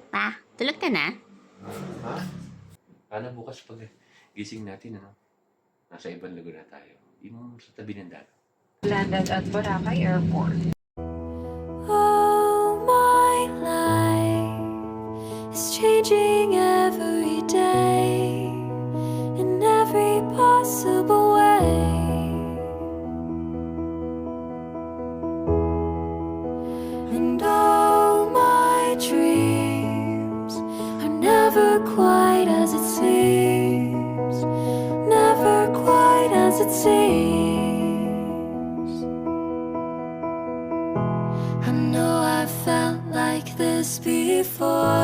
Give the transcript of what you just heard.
Pa, tulog ka na? Ha? Paano bukas pag gising natin, ano? Nasa ibang lugar na tayo. Yung sa tabi ng dagat. Landed at Boracay Airport. Oh, my life is changing every day in every possible way. And all my dreams are never quite as it seems, never quite as it seems. I know I felt like this before.